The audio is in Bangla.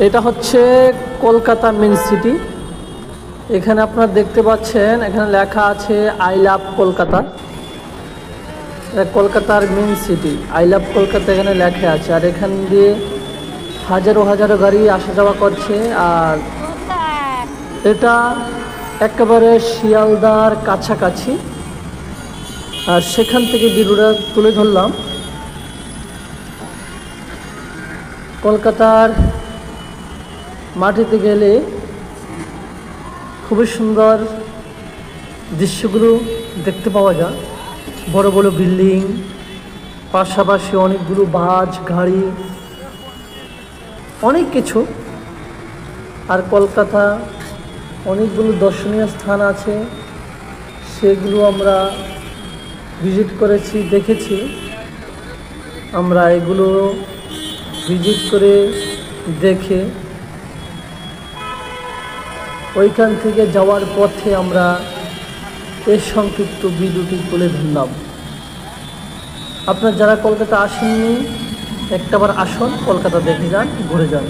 এটা হচ্ছে কলকাতা মেন সিটি। এখানে আপনারা দেখতে পাচ্ছেন, এখানে লেখা আছে আই লাভ কলকাতা। কলকাতার main city, I love Kolkata এখানে লেখা আছে। আর এখান দিয়ে হাজারো হাজারো গাড়ি আসা যাওয়া করছে। আর এটা একেবারে শিয়ালদার কাছাকাছি। আর সেখান থেকে ভিডিওটা তুলে ধরলাম। কলকাতার মাটিতে গেলে খুবই সুন্দর দৃশ্যগুলো দেখতে পাওয়া যায়। বড় বড় বিল্ডিং, পাশাপাশি অনেকগুলো বাস, গাড়ি, অনেক কিছু। আর কলকাতা অনেকগুলো দর্শনীয় স্থান আছে, সেগুলো আমরা ভিজিট করেছি, দেখেছি। আমরা এগুলো ভিজিট করে দেখে ওইখান থেকে যাওয়ার পথে আমরা এর সংক্ষিপ্ত ভিডিওটি তুলে ধরলাম। আপনারা যারা কলকাতা আসেননি, একটাবার আসুন, কলকাতা দেখে যান, ঘুরে যান।